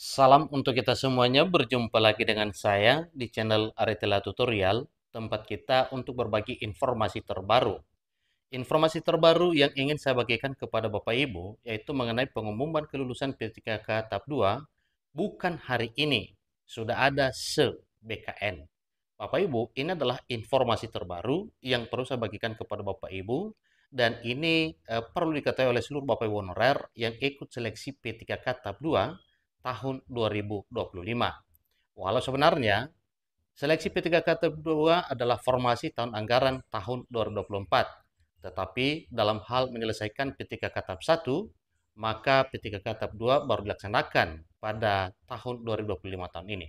Salam untuk kita semuanya, berjumpa lagi dengan saya di channel Aritela Tutorial, tempat kita untuk berbagi informasi terbaru. Informasi terbaru yang ingin saya bagikan kepada Bapak Ibu, yaitu mengenai pengumuman kelulusan P3K tahap 2, bukan hari ini, sudah ada se-BKN. Bapak Ibu, ini adalah informasi terbaru yang perlu saya bagikan kepada Bapak Ibu, dan ini perlu diketahui oleh seluruh Bapak Ibu honorer yang ikut seleksi P3K tahap 2 tahun 2025. Walau sebenarnya seleksi P3K tahap 2 adalah formasi tahun anggaran tahun 2024, tetapi dalam hal menyelesaikan P3K tahap 1, maka P3K tahap 2 baru dilaksanakan pada tahun 2025 tahun ini.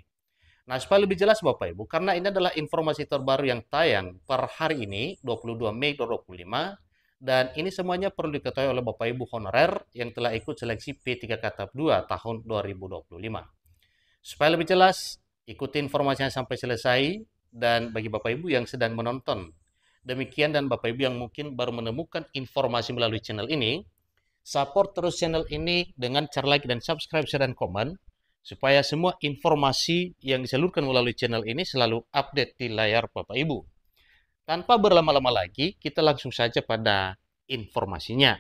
Nah, supaya lebih jelas Bapak Ibu, karena ini adalah informasi terbaru yang tayang per hari ini, 22 Mei 2025, dan ini semuanya perlu diketahui oleh Bapak Ibu honorer yang telah ikut seleksi P3K tahap 2 tahun 2025. Supaya lebih jelas, ikuti informasinya sampai selesai, dan bagi Bapak Ibu yang sedang menonton, demikian, dan Bapak Ibu yang mungkin baru menemukan informasi melalui channel ini, support terus channel ini dengan cara like dan subscribe, share, dan komen, supaya semua informasi yang disalurkan melalui channel ini selalu update di layar Bapak Ibu. Tanpa berlama-lama lagi, kita langsung saja pada informasinya.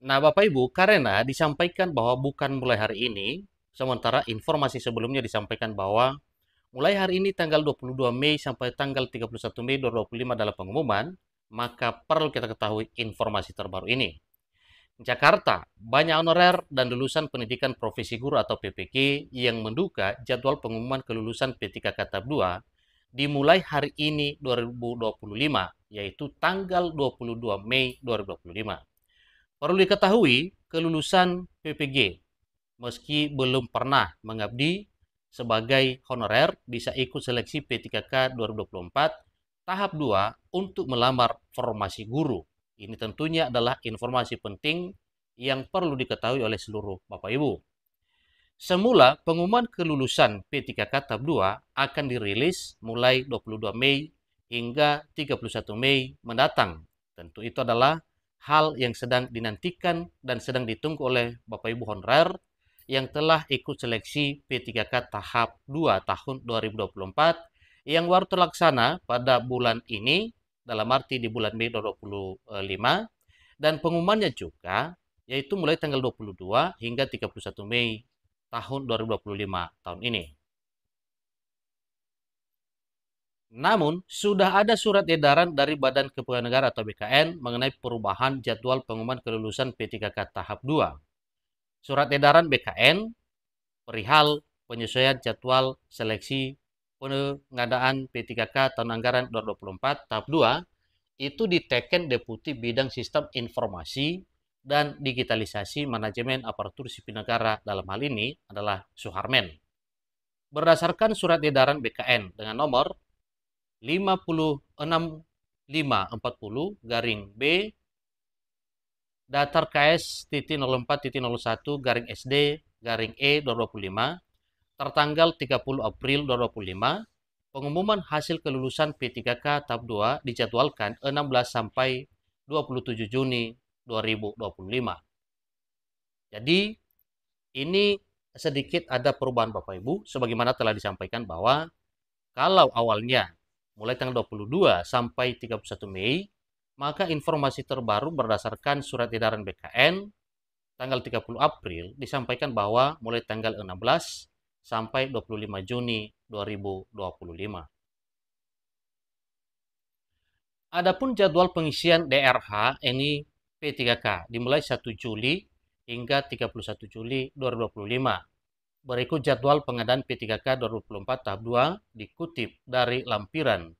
Nah, Bapak Ibu, karena disampaikan bahwa bukan mulai hari ini, sementara informasi sebelumnya disampaikan bahwa mulai hari ini tanggal 22 Mei sampai tanggal 31 Mei 2025 adalah pengumuman, maka perlu kita ketahui informasi terbaru ini. Jakarta, banyak honorer dan lulusan pendidikan profesi guru atau PPG yang menduga jadwal pengumuman kelulusan P3K tahap 2 dimulai hari ini 2025, yaitu tanggal 22 Mei 2025. Perlu diketahui, kelulusan PPG meski belum pernah mengabdi sebagai honorer bisa ikut seleksi P3K 2024 tahap 2 untuk melamar formasi guru. Ini tentunya adalah informasi penting yang perlu diketahui oleh seluruh Bapak Ibu. Semula pengumuman kelulusan P3K tahap 2 akan dirilis mulai 22 Mei hingga 31 Mei mendatang. Tentu itu adalah hal yang sedang dinantikan dan sedang ditunggu oleh Bapak Ibu honorer yang telah ikut seleksi P3K tahap 2 tahun 2024 yang baru terlaksana pada bulan ini, dalam arti di bulan Mei 2025, dan pengumumannya juga yaitu mulai tanggal 22 hingga 31 Mei tahun 2025 tahun ini. Namun, sudah ada surat edaran dari Badan Kepegawaian Negara atau BKN mengenai perubahan jadwal pengumuman kelulusan P3K tahap 2. Surat edaran BKN perihal penyesuaian jadwal seleksi pengadaan P3K tahun anggaran 2024 tahap 2 itu diteken Deputi Bidang Sistem Informasi dan Digitalisasi Manajemen Aparatur Sipil Negara, dalam hal ini adalah Suharmen. Berdasarkan surat edaran BKN dengan nomor 56540 garing B datar KS.04.01 garing SD garing E 2025 tertanggal 30 April 2025, pengumuman hasil kelulusan P3K tahap 2 dijadwalkan 16 sampai 27 Juni 2025. Jadi ini sedikit ada perubahan Bapak Ibu, sebagaimana telah disampaikan bahwa kalau awalnya mulai tanggal 22 sampai 31 Mei, maka informasi terbaru berdasarkan surat edaran BKN tanggal 30 April disampaikan bahwa mulai tanggal 16 sampai 25 Juni 2025. Adapun jadwal pengisian DRH ini P3K dimulai 1 Juli hingga 31 Juli 2025. Berikut jadwal pengadaan P3K 2024 tahap 2 dikutip dari lampiran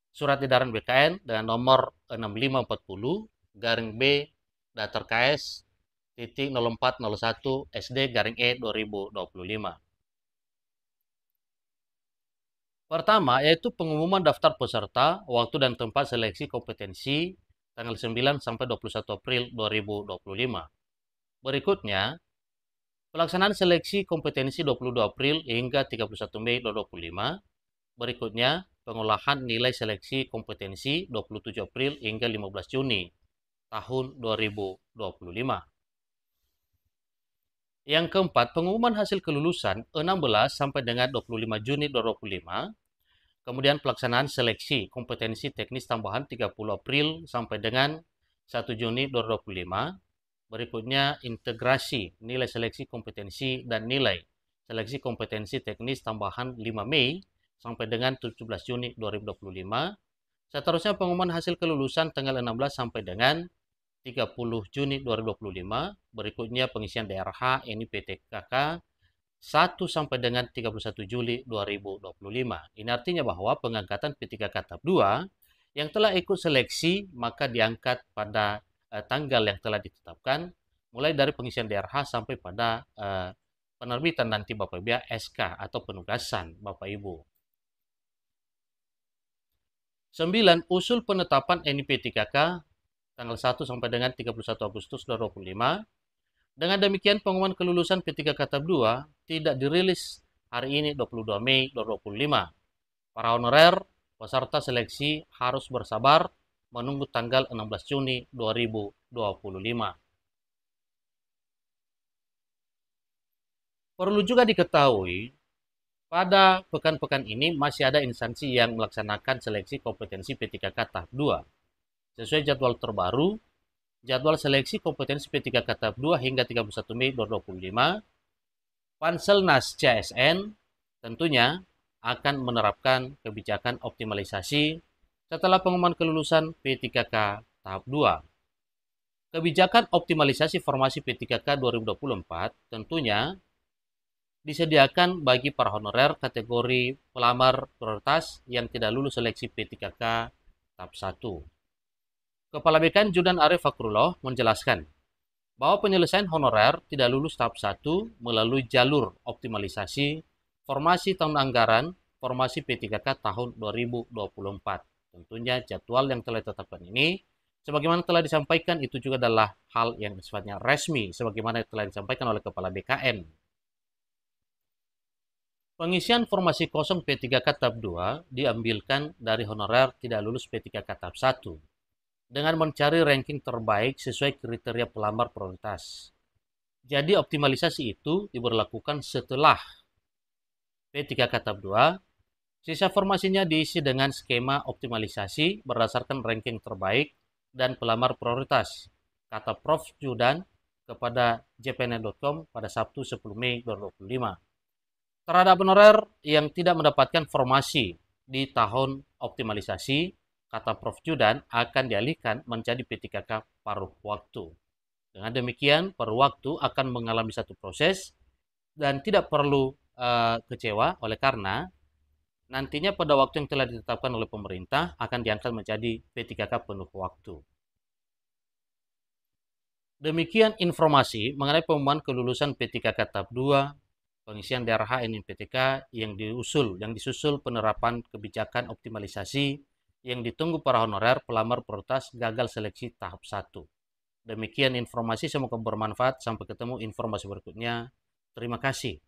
Surat Edaran BKN dengan nomor 6540 garing B datar KS titik 0401 SD garing E 2025. Pertama, yaitu pengumuman daftar peserta, waktu dan tempat seleksi kompetensi tanggal 9 sampai 21 April 2025. Berikutnya, pelaksanaan seleksi kompetensi 22 April hingga 31 Mei 2025. Berikutnya, pengolahan nilai seleksi kompetensi 27 April hingga 15 Juni tahun 2025. Yang keempat, pengumuman hasil kelulusan 16 sampai dengan 25 Juni 2025. Kemudian pelaksanaan seleksi kompetensi teknis tambahan 30 April sampai dengan 1 Juni 2025. Berikutnya integrasi nilai seleksi kompetensi dan nilai seleksi kompetensi teknis tambahan 5 Mei sampai dengan 17 Juni 2025. Seterusnya pengumuman hasil kelulusan tanggal 16 sampai dengan 30 Juni 2025. Berikutnya pengisian DRH NIPTKK 1 sampai dengan 31 Juli 2025. Ini artinya bahwa pengangkatan P3K tahap 2 yang telah ikut seleksi maka diangkat pada tanggal yang telah ditetapkan, mulai dari pengisian DRH sampai pada penerbitan nanti Bapak Ibu SK atau penugasan Bapak Ibu. 9. Usul penetapan NIP3K tanggal 1 sampai dengan 31 Agustus 2025. Dengan demikian pengumuman kelulusan P3K tahap 2 tidak dirilis hari ini 22 Mei 2025. Para honorer peserta seleksi harus bersabar menunggu tanggal 16 Juni 2025. Perlu juga diketahui, pada pekan-pekan ini masih ada instansi yang melaksanakan seleksi kompetensi P3K tahap 2. Sesuai jadwal terbaru, jadwal seleksi kompetensi P3K tahap 2 hingga 31 Mei 2025, Panselnas CSN tentunya akan menerapkan kebijakan optimalisasi setelah pengumuman kelulusan P3K tahap 2. Kebijakan optimalisasi formasi P3K 2024 tentunya disediakan bagi para honorer kategori pelamar prioritas yang tidak lulus seleksi P3K tahap 1. Kepala BKN Judan Arif Fakrullah menjelaskan bahwa penyelesaian honorer tidak lulus tahap 1 melalui jalur optimalisasi formasi tahun anggaran formasi P3K tahun 2024. Tentunya jadwal yang telah ditetapkan ini sebagaimana telah disampaikan itu juga adalah hal yang sifatnya resmi sebagaimana telah disampaikan oleh Kepala BKN. Pengisian formasi kosong P3K tahap 2 diambilkan dari honorer tidak lulus P3K tahap 1 dengan mencari ranking terbaik sesuai kriteria pelamar prioritas. Jadi optimalisasi itu diberlakukan setelah P3K tahap 2, sisa formasinya diisi dengan skema optimalisasi berdasarkan ranking terbaik dan pelamar prioritas, kata Prof. Judan kepada jpnet.com pada Sabtu 10 Mei 2025. Terhadap honorer yang tidak mendapatkan formasi di tahun optimalisasi, kata Prof. Judan akan dialihkan menjadi P3K paruh waktu. Dengan demikian, paruh waktu akan mengalami satu proses dan tidak perlu kecewa oleh karena nantinya pada waktu yang telah ditetapkan oleh pemerintah akan diangkat menjadi P3K penuh waktu. Demikian informasi mengenai pengumuman kelulusan P3K tahap 2, pengisian DRH NIPTK yang disusul penerapan kebijakan optimalisasi yang ditunggu para honorer pelamar prioritas gagal seleksi tahap 1. Demikian informasi, semoga bermanfaat. Sampai ketemu informasi berikutnya. Terima kasih.